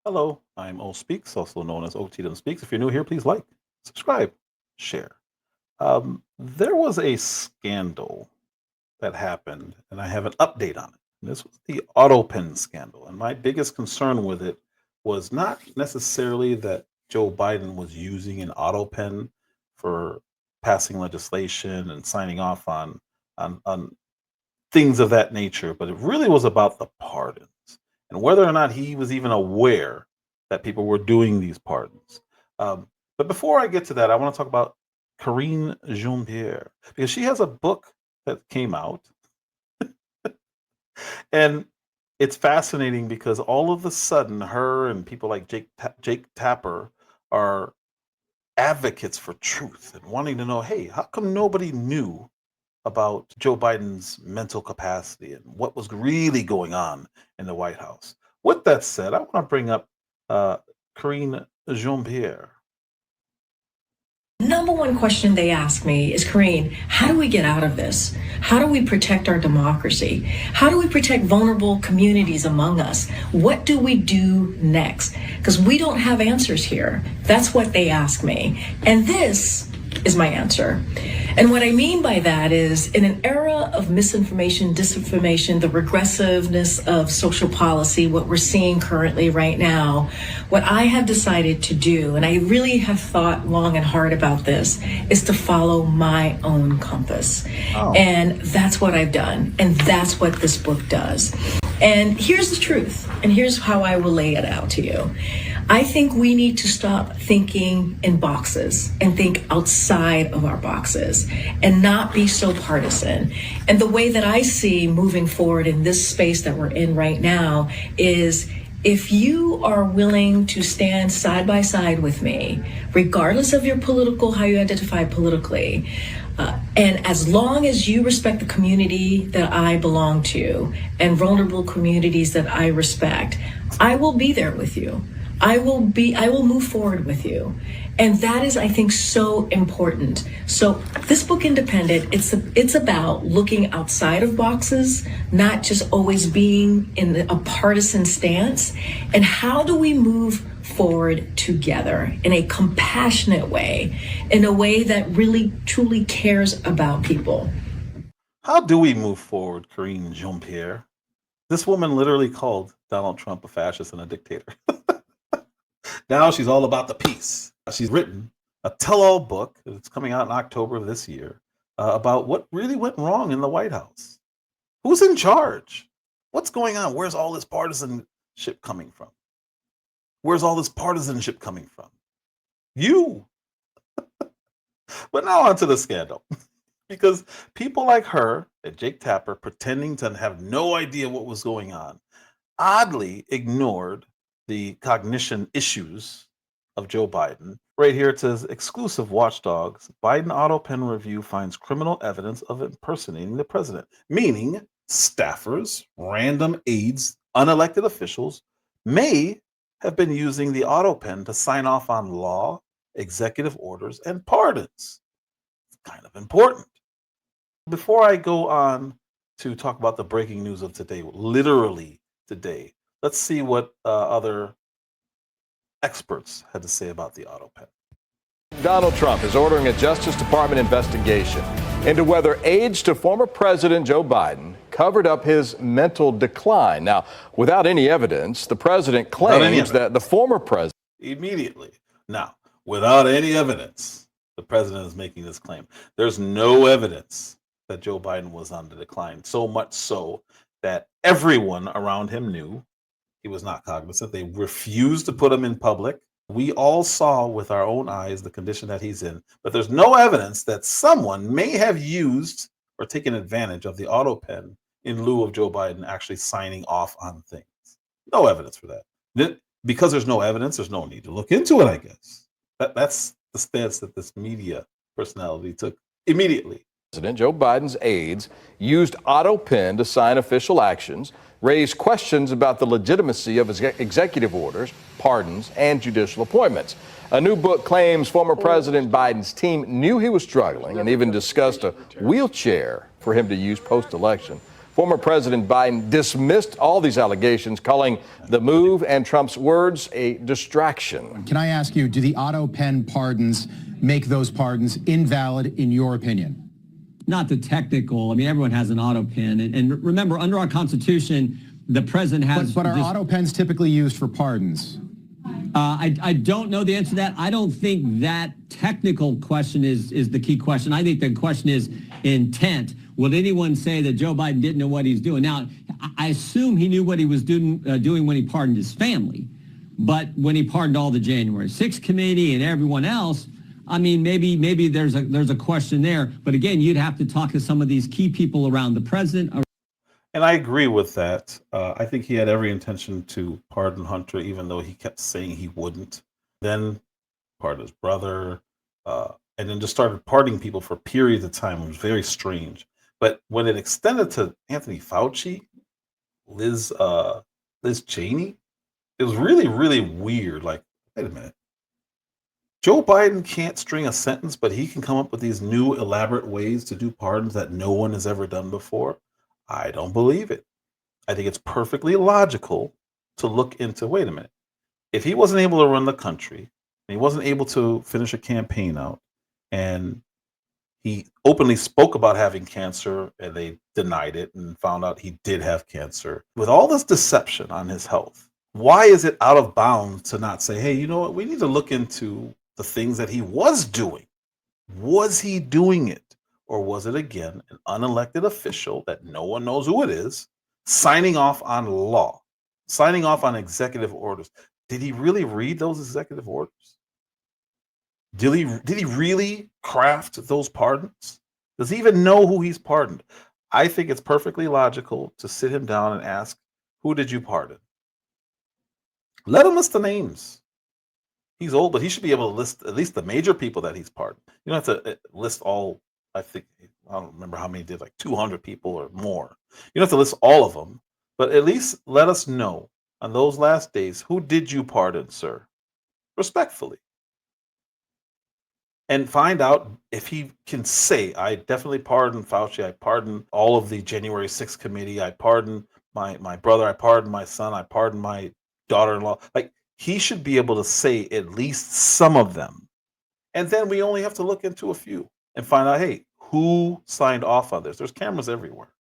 Hello, I'm O Speaks, also known as OTM Speaks. If you're new here, please like, subscribe, share. There was a scandal that happened, and I have an update on it. And this was the Autopen scandal. And my biggest concern with it was not necessarily that Joe Biden was using an Autopen for passing legislation and signing off on things of that nature, but it really was about the pardons and whether or not he was even aware that people were doing these pardons. But before I get to that, I want to talk about Karine Jean Pierre because she has a book that came out, and it's fascinating because all of a sudden, her and people like Jake Tapper are advocates for truth and wanting to know, hey, how come nobody knew about Joe Biden's mental capacity and what was really going on in the White House? With that said, I want to bring up uh, Karine Jean Pierre. Number one question they ask me is, Karine, how do we get out of this? How do we protect our democracy? How do we protect vulnerable communities among us? What do we do next? Because we don't have answers here. That's what they ask me. And this is my answer. And what I mean by that is, in an era of misinformation, disinformation, the regressiveness of social policy, what we're seeing currently right now, what I have decided to do, and I really have thought long and hard about this, is to follow my own compass. Oh. And that's what I've done. And that's what this book does. And here's the truth. And here's how I will lay it out to you. I think we need to stop thinking in boxes and think outside of our boxes and not be so partisan. And the way that I see moving forward in this space that we're in right now is, if you are willing to stand side by side with me, regardless of your how you identify politically, and as long as you respect the community that I belong to and vulnerable communities that I respect, I will be there with you. I will move forward with you. And that is, I think, so important. So this book, Independent, it's about looking outside of boxes, not just always being in a partisan stance. And how do we move forward together in a compassionate way, in a way that really, truly cares about people? How do we move forward, Karine Jean Pierre? This woman literally called Donald Trump a fascist and a dictator. Now she's all about the peace. She's written a tell-all book that's coming out in October of this year about what really went wrong in the White House. Who's in charge? What's going on? Where's all this partisanship coming from? Where's all this partisanship coming from? You. But now on to the scandal. Because people like her and Jake Tapper, pretending to have no idea what was going on, oddly ignored the cognition issues of Joe Biden. Right here it says, exclusive watchdogs, Biden Autopen review finds criminal evidence of impersonating the president, meaning staffers, random aides, unelected officials may have been using the Autopen to sign off on law, executive orders, and pardons. It's kind of important. Before I go on to talk about the breaking news of today, literally today, let's see what other experts had to say about the Autopen. Donald Trump is ordering a Justice Department investigation into whether aides to former President Joe Biden covered up his mental decline. Now, without any evidence, the president claims that the former president... Immediately. Now, without any evidence, the president is making this claim. There's no evidence that Joe Biden was on the decline, so much so that everyone around him knew he was not cognizant. They refused to put him in public. We all saw with our own eyes the condition that he's in, but there's no evidence that someone may have used or taken advantage of the Autopen in lieu of Joe Biden actually signing off on things. No evidence for that. Because there's no evidence, there's no need to look into it, I guess. That's the stance that this media personality took immediately. President Joe Biden's aides used Autopen to sign official actions, raised questions about the legitimacy of his executive orders, pardons, and judicial appointments. A new book claims former President Biden's team knew he was struggling and even discussed a wheelchair for him to use post-election. Former President Biden dismissed all these allegations, calling the move and Trump's words a distraction. Can I ask you, do the Autopen pardons make those pardons invalid in your opinion? Not the technical. I mean, everyone has an Autopen. And remember, under our Constitution, the president has... But are Autopens typically used for pardons? I don't know the answer to that. I don't think that technical question is the key question. I think the question is intent. Will anyone say that Joe Biden didn't know what he's doing? Now, I assume he knew what he was doing when he pardoned his family. But when he pardoned all the January 6th committee and everyone else, I mean, maybe there's a question there. But again, you'd have to talk to some of these key people around the president. And I agree with that. I think he had every intention to pardon Hunter, even though he kept saying he wouldn't. Then pardoned his brother, and then just started pardoning people for periods of time. It was very strange. But when it extended to Anthony Fauci, Liz Cheney, it was really, really weird. Like, wait a minute. Joe Biden can't string a sentence, but he can come up with these new elaborate ways to do pardons that no one has ever done before. I don't believe it. I think it's perfectly logical to look into, wait a minute, if he wasn't able to run the country, and he wasn't able to finish a campaign out, and he openly spoke about having cancer and they denied it and found out he did have cancer. With all this deception on his health, why is it out of bounds to not say, hey, you know what, we need to look into the things that he was doing. Was he doing it? Or was it, again, an unelected official that no one knows who it is, signing off on law, signing off on executive orders? Did he really read those executive orders? Did he really craft those pardons? Does he even know who he's pardoned? I think it's perfectly logical to sit him down and ask, who did you pardon? Let him list the names. He's old, but he should be able to list at least the major people that he's pardoned. You don't have to list all. I think, I don't remember how many did, like 200 people or more. You don't have to list all of them, but at least let us know on those last days, who did you pardon, sir? Respectfully. And find out if he can say, I definitely pardoned Fauci, I pardoned all of the January 6th committee, I pardoned my brother, I pardoned my son, I pardoned my daughter-in-law. Like, he should be able to say at least some of them. And then we only have to look into a few and find out, hey, who signed off on this? There's cameras everywhere.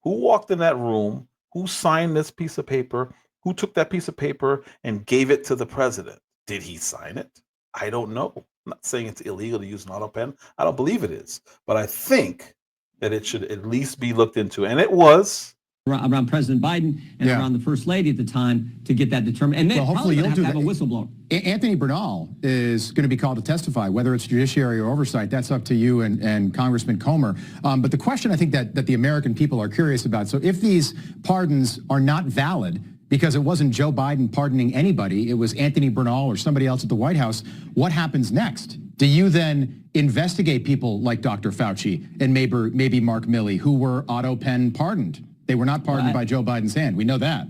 Who walked in that room? Who signed this piece of paper? Who took that piece of paper and gave it to the president? Did he sign it? I don't know. I'm not saying it's illegal to use an Autopen. I don't believe it is. But I think that it should at least be looked into. And it was. Around President Biden and around the First Lady at the time to get that determined. And then hopefully you'll have do to have that. a whistleblower. Anthony Bernal is going to be called to testify, whether it's judiciary or oversight. That's up to you and Congressman Comer. But the question I think that the American people are curious about, so if these pardons are not valid because it wasn't Joe Biden pardoning anybody, it was Anthony Bernal or somebody else at the White House, what happens next? Do you then investigate people like Dr. Fauci and maybe Mark Milley, who were Autopen pardoned? They were not pardoned by Joe Biden's hand. We know that.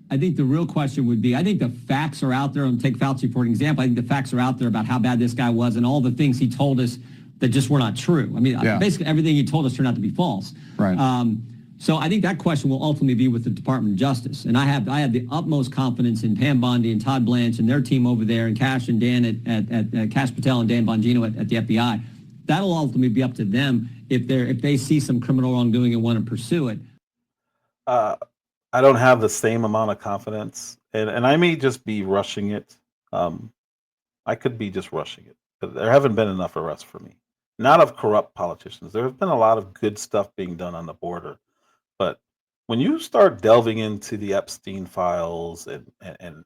I think the real question would be, I think the facts are out there. And take Fauci for an example. I think the facts are out there about how bad this guy was and all the things he told us that just were not true. I mean, basically everything he told us turned out to be false. Right. So I think that question will ultimately be with the Department of Justice. And I have the utmost confidence in Pam Bondi and Todd Blanche and their team over there, and Cash and Dan at Cash Patel and Dan Bongino at the FBI. That'll ultimately be up to them if they see some criminal wrongdoing and want to pursue it. I don't have the same amount of confidence, and I may just be rushing it. I could be just rushing it, but there haven't been enough arrests for me. Not of corrupt politicians. There have been a lot of good stuff being done on the border, but when you start delving into the Epstein files and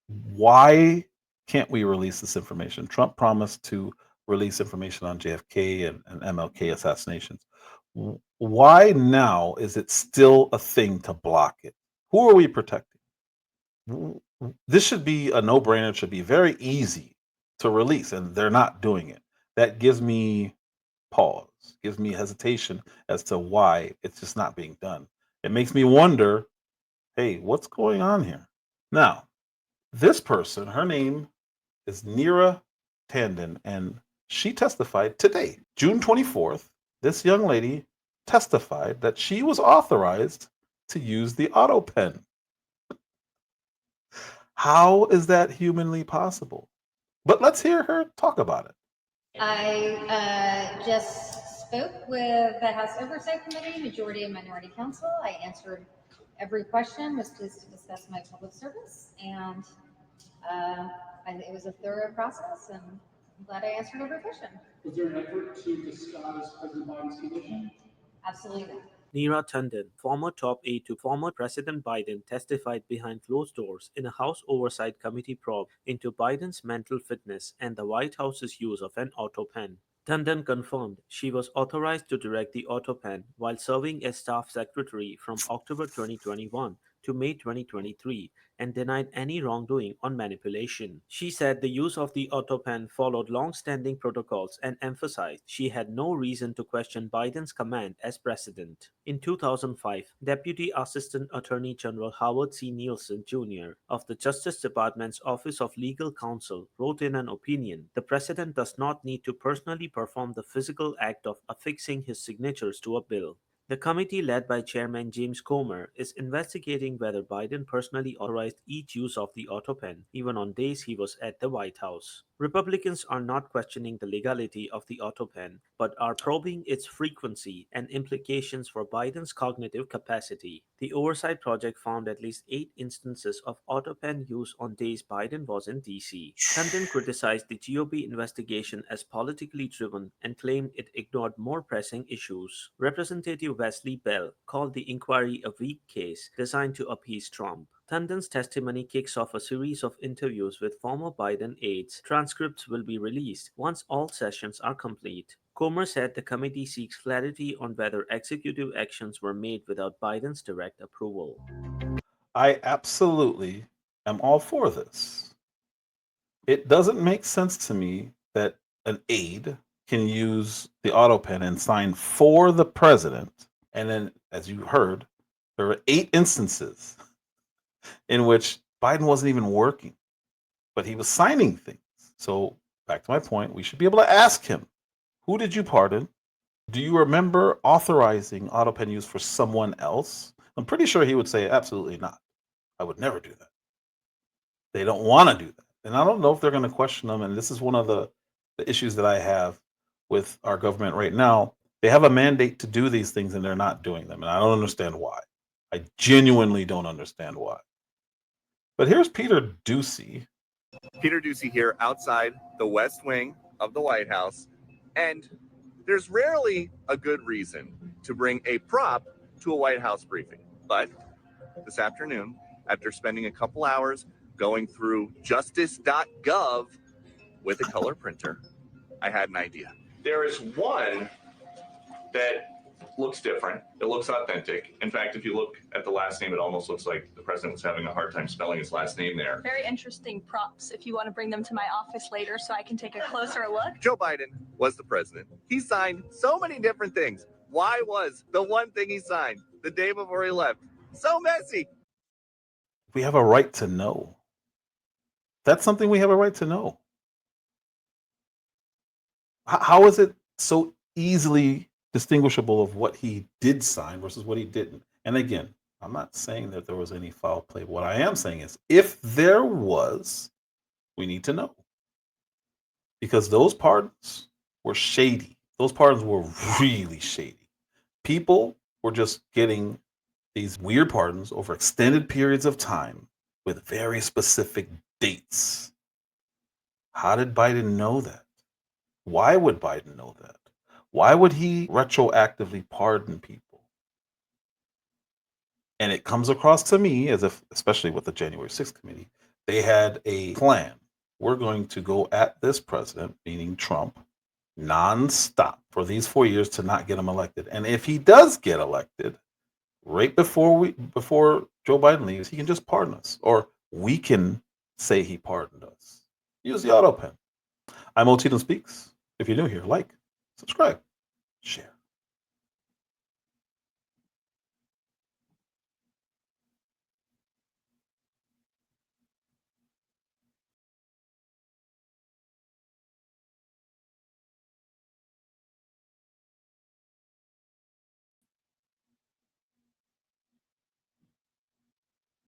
why can't we release this information? Trump promised to release information on JFK and MLK assassinations. Why now is it still a thing to block it? Who are we protecting? This should be a no-brainer. It should be very easy to release, and they're not doing it. That gives me pause, gives me hesitation as to why it's just not being done. It makes me wonder, hey, what's going on here? Now, this person, her name is Neera Tanden, and she testified today, June 24th. This young lady testified that she was authorized to use the Autopen. How is that humanly possible? But let's hear her talk about it. I just spoke with the House Oversight Committee, Majority and Minority Council. I answered every question, was pleased to discuss my public service, and it was a thorough process, and I'm glad I answered every question. Was there an effort to disguise President Biden's condition? Absolutely. Neera Tanden, former top aide to former President Biden, testified behind closed doors in a House Oversight Committee probe into Biden's mental fitness and the White House's use of an Autopen. Tanden confirmed she was authorized to direct the Autopen while serving as staff secretary from October 2021 to May 2023 and denied any wrongdoing on manipulation. She said the use of the Autopen followed long-standing protocols and emphasized she had no reason to question Biden's command as president. In 2005, Deputy Assistant Attorney General Howard C. Nielsen Jr. of the Justice Department's Office of Legal Counsel wrote in an opinion, "The president does not need to personally perform the physical act of affixing his signatures to a bill." The committee, led by Chairman James Comer, is investigating whether Biden personally authorized each use of the Autopen, even on days he was at the White House. Republicans are not questioning the legality of the Autopen, but are probing its frequency and implications for Biden's cognitive capacity. The Oversight Project found at least 8 instances of Autopen use on days Biden was in D.C. Tanden criticized the GOP investigation as politically driven and claimed it ignored more pressing issues. Representative Wesley Bell called the inquiry a weak case designed to appease Trump. Tanden's testimony kicks off a series of interviews with former Biden aides. Transcripts will be released once all sessions are complete. Comer said the committee seeks clarity on whether executive actions were made without Biden's direct approval. I absolutely am all for this. It doesn't make sense to me that an aide can use the Autopen and sign for the president. And then, as you heard, there were 8 instances in which Biden wasn't even working, but he was signing things. So back to my point, we should be able to ask him, who did you pardon? Do you remember authorizing Autopen use for someone else? I'm pretty sure he would say, absolutely not. I would never do that. They don't want to do that. And I don't know if they're going to question them. And this is one of the issues that I have with our government right now. They have a mandate to do these things and they're not doing them. And I don't understand why. I genuinely don't understand why. But here's Peter Doocy. Peter Doocy here outside the West Wing of the White House. And there's rarely a good reason to bring a prop to a White House briefing. But this afternoon, after spending a couple hours going through Gw.stgdesigns with a color printer, I had an idea. There is one that looks different. It looks authentic. In fact, if you look at the last name, it almost looks like the president was having a hard time spelling his last name there. Very interesting props if you want to bring them to my office later so I can take a closer look. Joe Biden was the president. He signed so many different things. Why was the one thing he signed the day before he left so messy? We have a right to know. That's something we have a right to know. How is it so easily distinguishable of what he did sign versus what he didn't? And again, I'm not saying that there was any foul play. What I am saying is, if there was, we need to know. Because those pardons were shady. Those pardons were really shady. People were just getting these weird pardons over extended periods of time with very specific dates. How did Biden know that? Why would Biden know that? Why would he retroactively pardon people? And it comes across to me as if, especially with the January 6th committee, they had a plan. We're going to go at this president, meaning Trump, nonstop for these 4 years to not get him elected. And if he does get elected, right before Joe Biden leaves, he can just pardon us, or we can say he pardoned us. Use the Autopen. I'm Otito Speaks. If you're new here, like, subscribe, share.